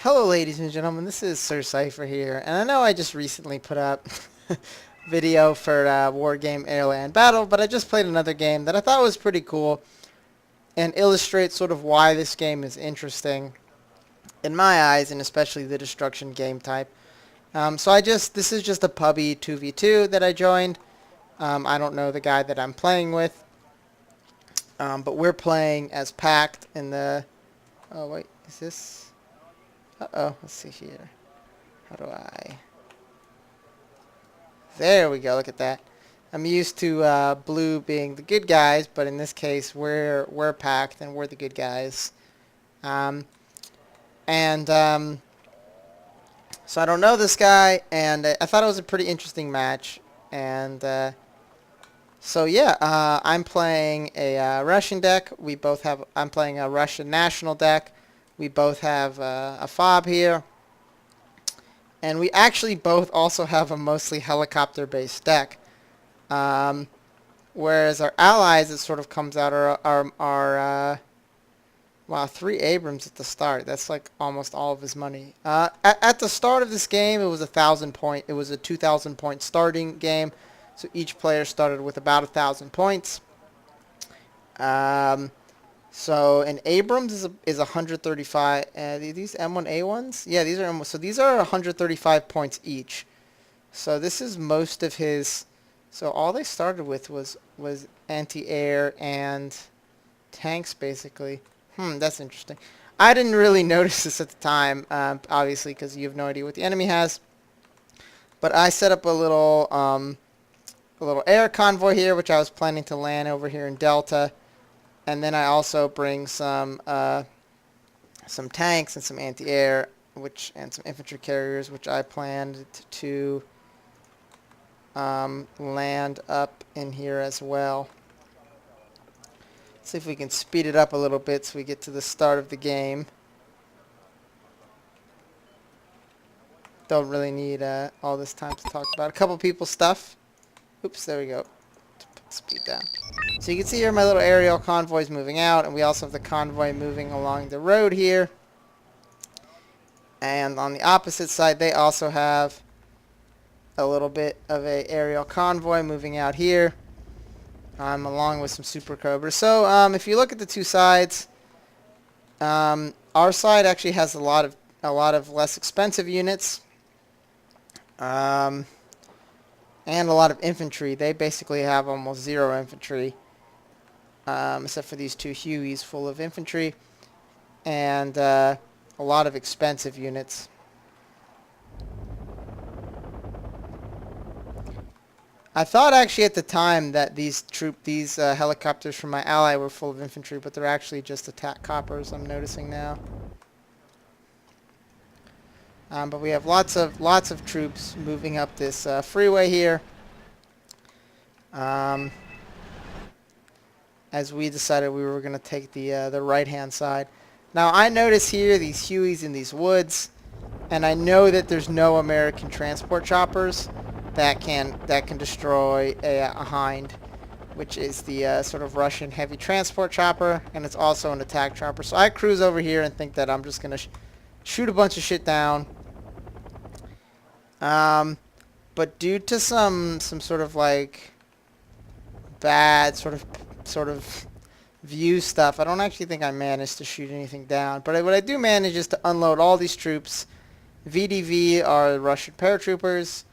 Hello ladies and gentlemen, this is Sir Cypher here, and I know I just recently put up video for Wargame Airland Battle, but I just played another game that I thought was pretty cool and illustrates sort of why this game is interesting in my eyes, and especially the destruction game type. This is just a pubby 2v2 that I joined. I don't know the guy that I'm playing with, but we're playing as Pact in the... Oh wait, is this... Uh-oh, let's see here. How do I... There we go, look at that. I'm used to blue being the good guys, but in this case we're Pact and we're the good guys. So I don't know this guy, and I thought it was a pretty interesting match. And so yeah, I'm playing a Russian deck. I'm playing a Russian national deck. We both have a fob here. And we actually both also have a mostly helicopter-based deck. Whereas our allies, it sort of comes out, wow, 3 Abrams at the start. That's like almost all of his money. At the start of this game, it was a 2,000 point starting game. So each player started with about 1,000 points. So an Abrams is 135. These M1A1s? Yeah, these are M1. So these are 135 points each. So this is most of his. So all they started with was anti-air and tanks, basically. That's interesting. I didn't really notice this at the time, obviously, because you have no idea what the enemy has. But I set up a little air convoy here, which I was planning to land over here in Delta. And then I also bring some tanks and some anti-air, and some infantry carriers, which I planned to land up in here as well. See if we can speed it up a little bit so we get to the start of the game. Don't really need all this time to talk about a couple people's stuff. Oops, there we go. Speed down. So you can see here my little aerial convoy is moving out, and we also have the convoy moving along the road here. And on the opposite side, they also have a little bit of a aerial convoy moving out here, along with some Super Cobras. So if you look at the two sides, our side actually has a lot of less expensive units. And a lot of infantry. They basically have almost 0 infantry, except for these 2 Hueys full of infantry, and a lot of expensive units. I thought actually at the time that these helicopters from my ally were full of infantry, but they're actually just attack coppers, I'm noticing now. But we have lots of troops moving up this freeway here, as we decided we were going to take the right-hand side. Now I notice here these Hueys in these woods, and I know that there's no American transport choppers that can destroy a Hind, which is the sort of Russian heavy transport chopper, and it's also an attack chopper. So I cruise over here and think that I'm just going to shoot a bunch of shit down. But due to some sort of like bad sort of view stuff, I don't actually think I managed to shoot anything down. But what I do manage is to unload all these troops. VDV are Russian paratroopers,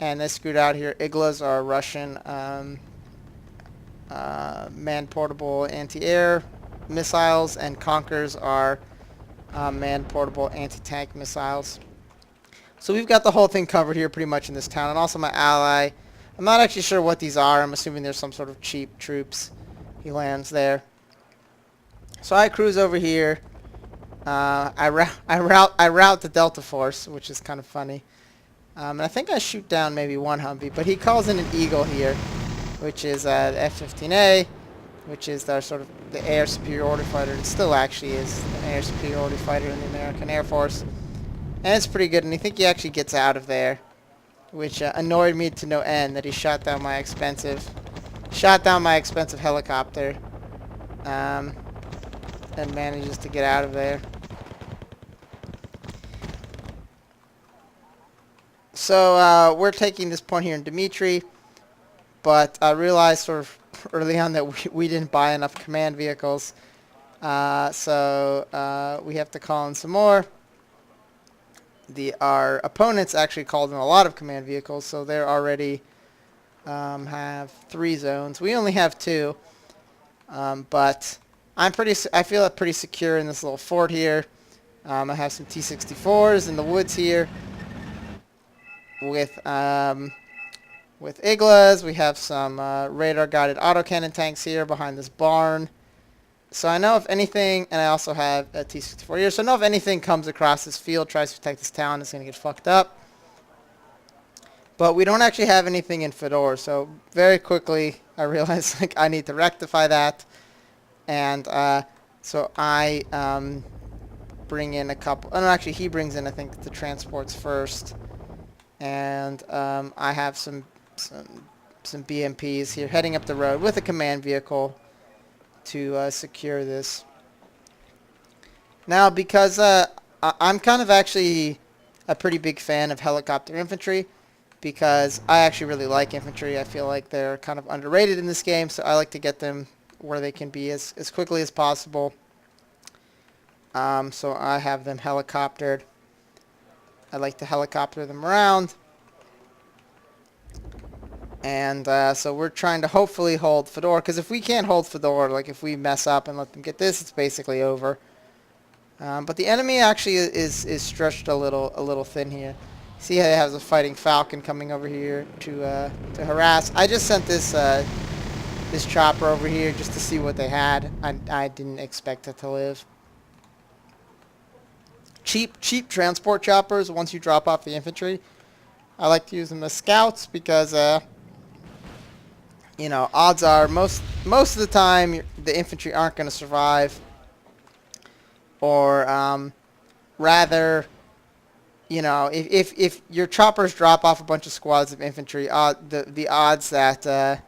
and they screwed out here. Iglas are Russian man-portable anti-air missiles, and Conkers are man-portable anti-tank missiles. So we've got the whole thing covered here pretty much in this town. And also my ally. I'm not actually sure what these are. I'm assuming there's some sort of cheap troops. He lands there. So I cruise over here. I route the Delta Force, which is kind of funny. And I think I shoot down maybe one Humvee. But he calls in an Eagle here, which is the F-15A, which is the sort of the air superiority fighter. It still actually is an air superiority fighter in the American Air Force. And it's pretty good, and I think he actually gets out of there, which annoyed me to no end that he shot down my expensive helicopter, and manages to get out of there. So we're taking this point here in Dimitri, but I realized sort of early on that we didn't buy enough command vehicles. So we have to call in some more. Our opponents actually called in a lot of command vehicles, so they're already have 3 zones. We only have 2, but I feel pretty secure in this little fort here. I have some T-64s in the woods here with Iglas. We have some radar-guided autocannon tanks here behind this barn. So I know if anything, and I also have a T-64 here, so I know if anything comes across this field, tries to protect this town, it's going to get fucked up. But we don't actually have anything in Fedor, so very quickly I realized like I need to rectify that. And so I bring in a couple, oh no, actually he brings in I think the transports first. And I have some BMPs here heading up the road with a command vehicle to secure this. Now, because I'm kind of actually a pretty big fan of helicopter infantry, because I actually really like infantry. I feel like they're kind of underrated in this game, so I like to get them where they can be as quickly as possible. So I have them helicoptered. I like to helicopter them around. And so we're trying to hopefully hold Fedor, because if we can't hold Fedor, like if we mess up and let them get this, it's basically over. But the enemy actually is stretched a little thin here. See how they have the fighting Falcon coming over here to harass. I just sent this this chopper over here just to see what they had. I didn't expect it to live. Cheap transport choppers once you drop off the infantry. I like to use them as scouts because you know, odds are most of the time the infantry aren't going to survive, or rather, you know, if your choppers drop off a bunch of squads of infantry, the odds that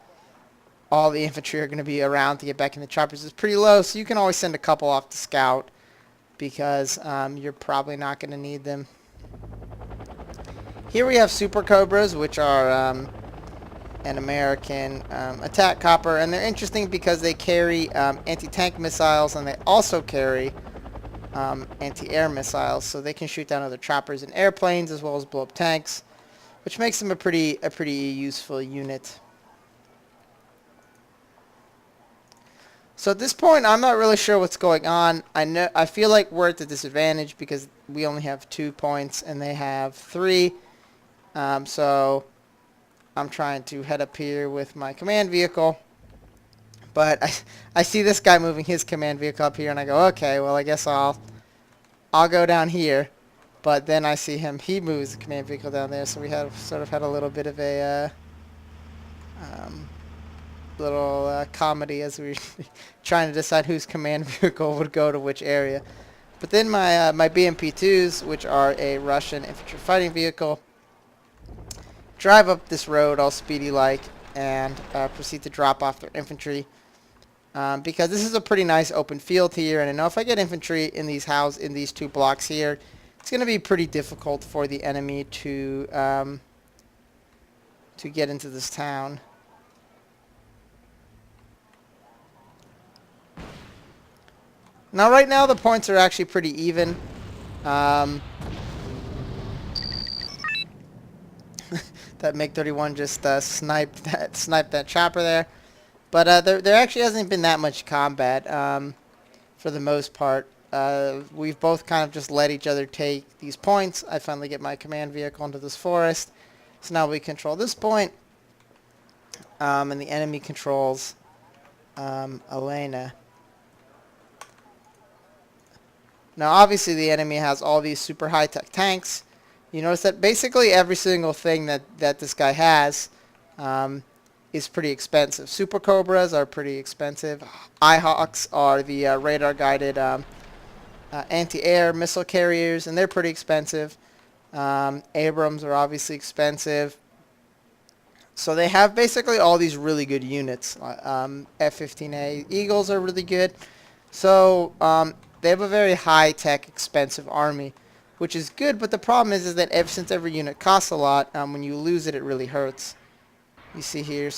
all the infantry are going to be around to get back in the choppers is pretty low. So you can always send a couple off to scout because you're probably not going to need them. Here we have Super Cobras, which are an American attack copper, and they're interesting because they carry anti-tank missiles, and they also carry anti-air missiles, so they can shoot down other choppers and airplanes as well as blow up tanks, which makes them a pretty useful unit. So at this point, I'm not really sure what's going on. I feel like we're at a disadvantage because we only have 2 points and they have 3. So I'm trying to head up here with my command vehicle. But I see this guy moving his command vehicle up here, and I go, okay, well, I guess I'll go down here. But then I see him, he moves the command vehicle down there, so we have sort of had a little bit of a little comedy as we were trying to decide whose command vehicle would go to which area. But then my BMP-2s, which are a Russian infantry fighting vehicle, drive up this road all speedy-like and proceed to drop off their infantry. Because this is a pretty nice open field here, and I know if I get infantry in these in these 2 blocks here, it's going to be pretty difficult for the enemy to get into this town. Now, right now, the points are actually pretty even. That MiG-31 just sniped that chopper there. But there actually hasn't been that much combat for the most part. We've both kind of just let each other take these points. I finally get my command vehicle into this forest. So now we control this point. And the enemy controls Elena. Now, obviously, the enemy has all these super high-tech tanks. You notice that basically every single thing that this guy has is pretty expensive. Super Cobras are pretty expensive. Ihawks are the radar-guided anti-air missile carriers, and they're pretty expensive. Abrams are obviously expensive. So they have basically all these really good units. F-15A Eagles are really good. So they have a very high-tech, expensive army. which is good. But the problem is that since every unit costs a lot, when you lose it, it really hurts. You see here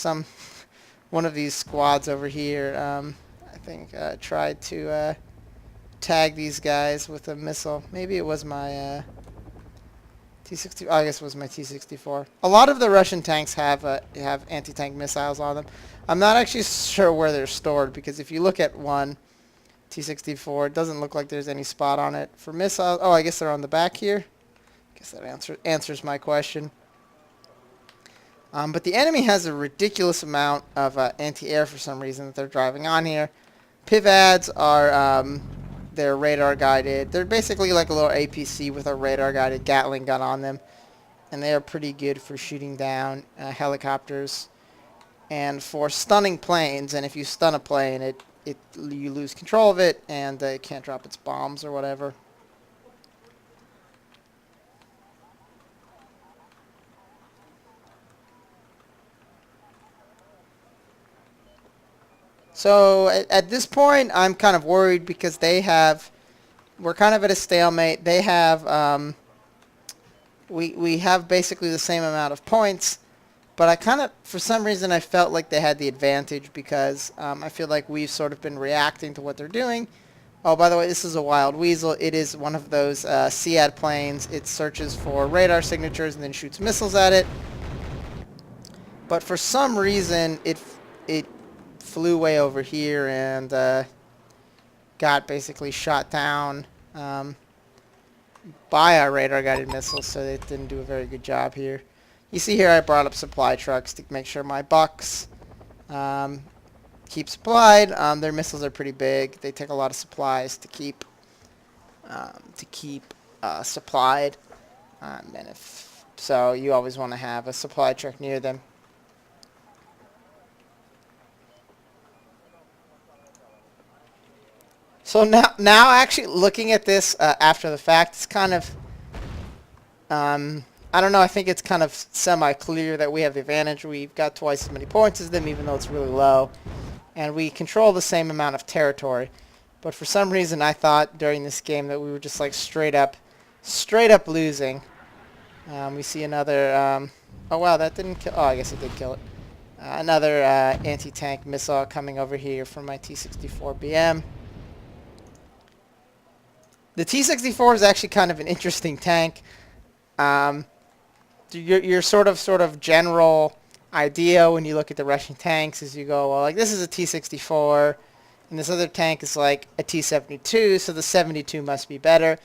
one of these squads over here, I think, tried to tag these guys with a missile. Maybe it was my T-60. Oh, I guess it was my T-64. A lot of the Russian tanks have anti-tank missiles on them. I'm not actually sure where they're stored, because if you look at one T-64, it doesn't look like there's any spot on it for missiles. Oh, I guess they're on the back here. I guess that answers my question. But the enemy has a ridiculous amount of anti-air for some reason that they're driving on here. PIVADs are they're radar guided. They're basically like a little APC with a radar guided Gatling gun on them, and they are pretty good for shooting down helicopters and for stunning planes. And if you stun a plane, you lose control of it, and it can't drop its bombs or whatever. So at this point, I'm kind of worried because we're kind of at a stalemate. They have, we have basically the same amount of points, but I kind of, for some reason, I felt like they had the advantage because I feel like we've sort of been reacting to what they're doing. Oh, by the way, this is a Wild Weasel. It is one of those SEAD planes. It searches for radar signatures and then shoots missiles at it. But for some reason, it flew way over here and got basically shot down by our radar-guided missiles, so they didn't do a very good job here. You see here I brought up supply trucks to make sure my bucks keep supplied. Their missiles are pretty big. They take a lot of supplies to keep supplied. And so you always want to have a supply truck near them. So now actually looking at this after the fact, it's kind of, I don't know, I think it's kind of semi-clear that we have the advantage. We've got twice as many points as them, even though it's really low. And we control the same amount of territory. But for some reason, I thought during this game that we were just like straight up losing. We see another, oh wow, that didn't kill, oh I guess it did kill it. Another anti-tank missile coming over here from my T-64BM. The T-64 is actually kind of an interesting tank. Your sort of general idea when you look at the Russian tanks is you go, well, like this is a T-64, and this other tank is like a T-72, so the 72 must be better.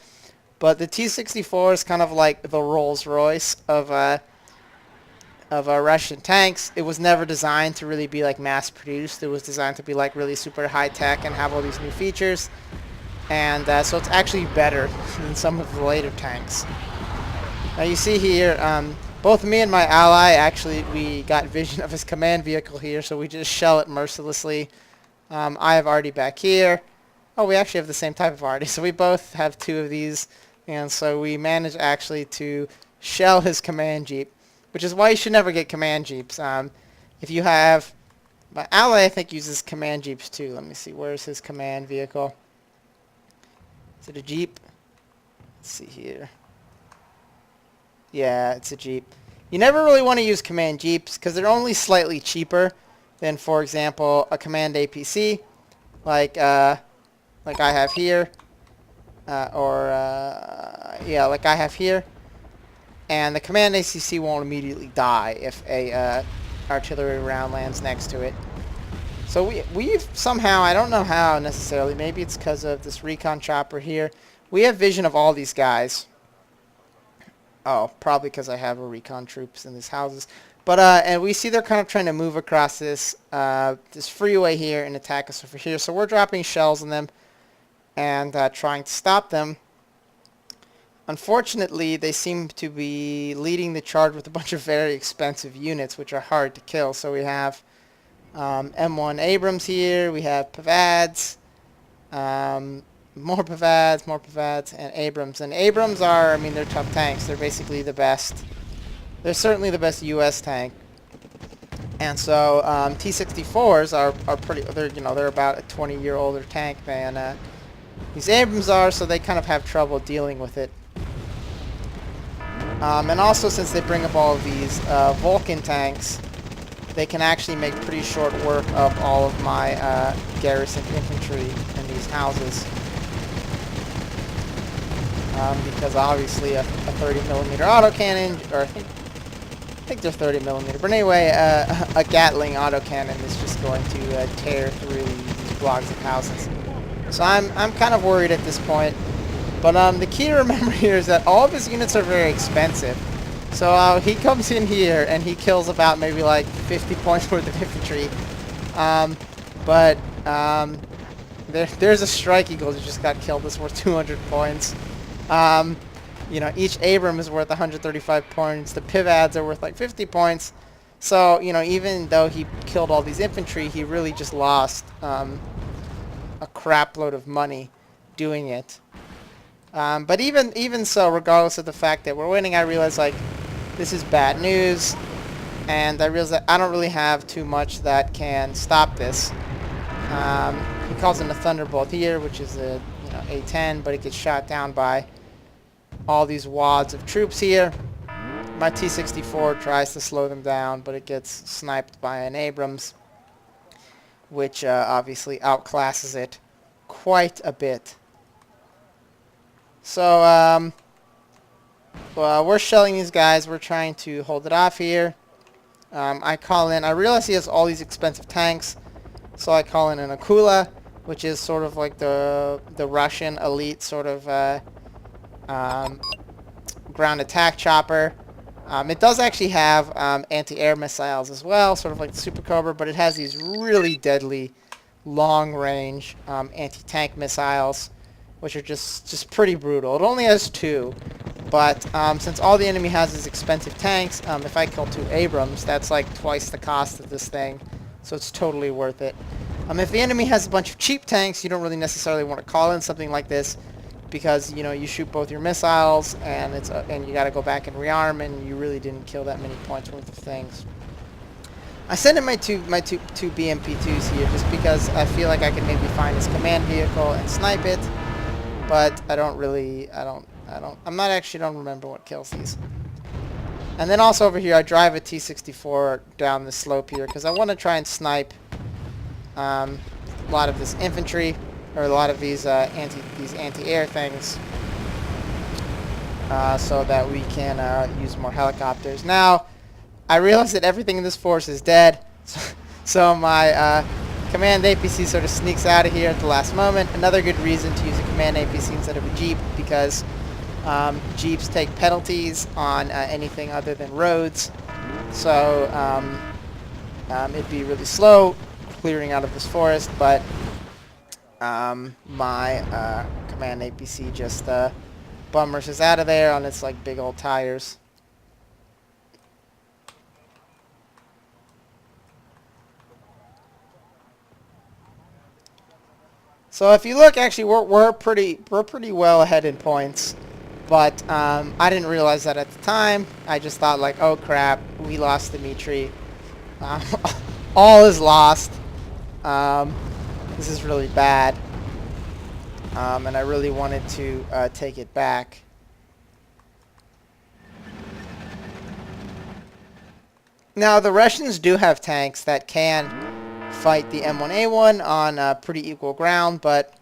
But the T-64 is kind of like the Rolls-Royce of Russian tanks. It was never designed to really be like mass-produced. It was designed to be like really super high-tech and have all these new features. And so it's actually better than some of the later tanks. Now you see here, both me and my ally, actually, we got vision of his command vehicle here, so we just shell it mercilessly. I have Artie back here. Oh, we actually have the same type of Artie, so we both have two of these. And so we managed actually to shell his command jeep, which is why you should never get command jeeps. If you have, my ally I think uses command jeeps too. Let me see, where's his command vehicle? Is it a Jeep? Let's see here. Yeah, it's a Jeep. You never really want to use command Jeeps because they're only slightly cheaper than, for example, a command APC, like I have here, yeah, like I have here. And the command ACC won't immediately die if a artillery round lands next to it. So we've somehow, I don't know how necessarily, maybe it's because of this recon chopper here, we have vision of all these guys. Oh, probably because I have a recon troops in these houses. But, and we see they're kind of trying to move across this freeway here and attack us over here. So we're dropping shells on them and trying to stop them. Unfortunately, they seem to be leading the charge with a bunch of very expensive units, which are hard to kill. So we have M1 Abrams here, we have PIVADs, more PIVADs, and Abrams. And Abrams are, I mean, they're tough tanks. They're basically the best. They're certainly the best U.S. tank. And so T-64s are pretty. They're about a 20-year older tank than these Abrams are. So they kind of have trouble dealing with it. And also, since they bring up all of these Vulcan tanks, they can actually make pretty short work of all of my garrison infantry in these houses. Because obviously a 30mm autocannon, or I think they're 30mm, but anyway, a Gatling autocannon is just going to tear through these blocks of houses. So I'm kind of worried at this point. But the key to remember here is that all of his units are very expensive. So he comes in here and he kills about maybe like 50 points worth of infantry. There's a Strike Eagle that just got killed that's worth 200 points. You know, each Abram is worth 135 points. The Pivads are worth like 50 points. So, you know, even though he killed all these infantry, he really just lost a crap load of money doing it. But even so, regardless of the fact that we're winning, I realize, like, this is bad news. And I realize that I don't really have too much that can stop this. He calls in a Thunderbolt here, which is a A10, but it gets shot down by all these wads of troops here. My T-64 tries to slow them down, but it gets sniped by an Abrams, which obviously outclasses it quite a bit. So we're shelling these guys. We're trying to hold it off here. I call in. I realize he has all these expensive tanks, so I call in an Akula, which is sort of like the Russian elite sort of ground attack chopper. It does actually have anti-air missiles as well, sort of like the Super Cobra, but it has these really deadly long-range anti-tank missiles, which are just pretty brutal. It only has 2, but since all the enemy has is expensive tanks, if I kill 2 Abrams, that's like twice the cost of this thing, so it's totally worth it. If the enemy has a bunch of cheap tanks, you don't really necessarily want to call in something like this, because you shoot both your missiles and you got to go back and rearm, and you really didn't kill that many points worth of things. I send in my two BMP2s here just because I feel like I can maybe find his command vehicle and snipe it, but I don't remember what kills these. And then also over here, I drive a T-64 down the slope here because I want to try and snipe a lot of this infantry, or a lot of these anti-air things, so that we can use more helicopters. Now, I realize that everything in this force is dead, so my command APC sort of sneaks out of here at the last moment. Another good reason to use a command APC instead of a Jeep, because Jeeps take penalties on anything other than roads, so it'd be really slow clearing out of this forest, but my command APC just bum rushes out of there on its like big old tires. So if you look, actually we're pretty well ahead in points, but I didn't realize that at the time. I just thought like, oh crap, we lost Dimitri. All is lost. This is really bad, and I really wanted to take it back. Now, the Russians do have tanks that can fight the M1A1 on pretty equal ground, but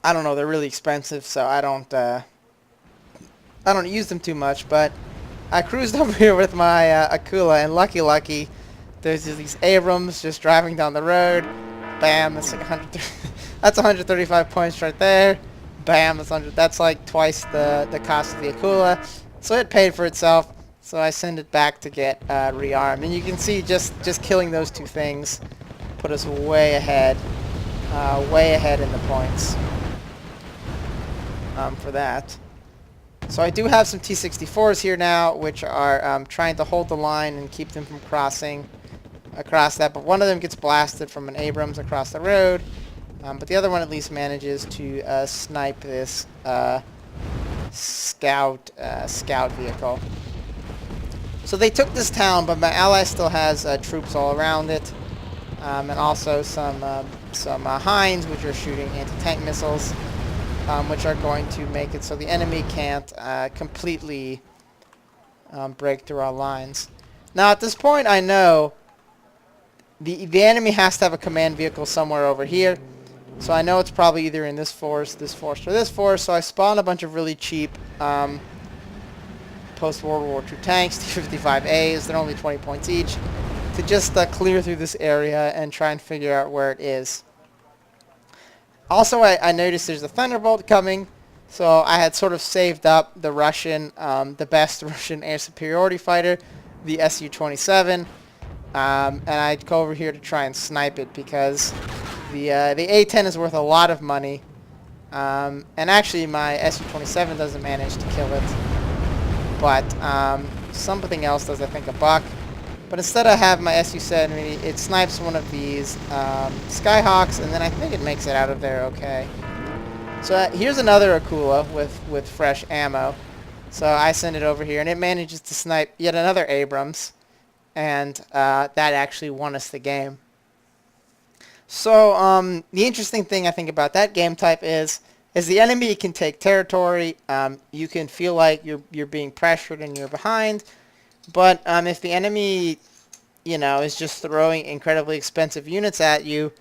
I don't know, they're really expensive, so I don't use them too much. But I cruised over here with my Akula, and lucky, there's these Abrams just driving down the road. Bam, that's like 135 points right there. Bam, that's like twice the cost of the Akula. So it paid for itself. So I send it back to get rearmed. And you can see just killing those 2 things put us way ahead in the points for that. So I do have some T-64s here now, which are trying to hold the line and keep them from crossing across that, but one of them gets blasted from an Abrams across the road, but the other one at least manages to snipe this scout vehicle. So they took this town, but my ally still has troops all around it, and also some Hinds, which are shooting anti-tank missiles. which are going to make it so the enemy can't completely break through our lines. Now at this point I know the enemy has to have a command vehicle somewhere over here. So I know it's probably either in this forest, or this forest. So I spawned a bunch of really cheap post-World War II tanks, T-55As. They're only 20 points each, to just clear through this area and try and figure out where it is. Also, I noticed there's a Thunderbolt coming, so I had sort of saved up the Russian, the best Russian air superiority fighter, the Su-27, and I'd go over here to try and snipe it because the A-10 is worth a lot of money, and actually my Su-27 doesn't manage to kill it, but something else does, I think, a buck. But instead I have my Su-70, it snipes one of these Skyhawks, and then I think it makes it out of there okay. So here's another Akula with fresh ammo. So I send it over here, and it manages to snipe yet another Abrams, and that actually won us the game. So the interesting thing I think about that game type is the enemy can take territory. You can feel like you're being pressured and you're behind. But if the enemy, is just throwing incredibly expensive units at you,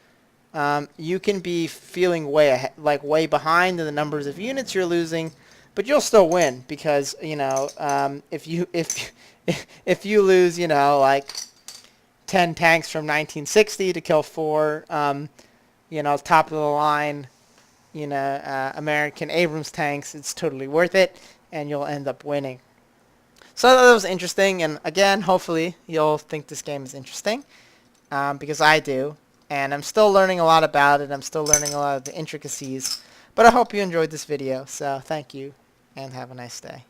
you can be feeling way ahead, way behind in the numbers of units you're losing, but you'll still win because if you lose 10 tanks from 1960 to kill 4 top of the line American Abrams tanks, it's totally worth it, and you'll end up winning. So that was interesting, and again, hopefully you'll think this game is interesting, because I do, and I'm still learning a lot about it. I'm still learning a lot of the intricacies, but I hope you enjoyed this video, so thank you, and have a nice day.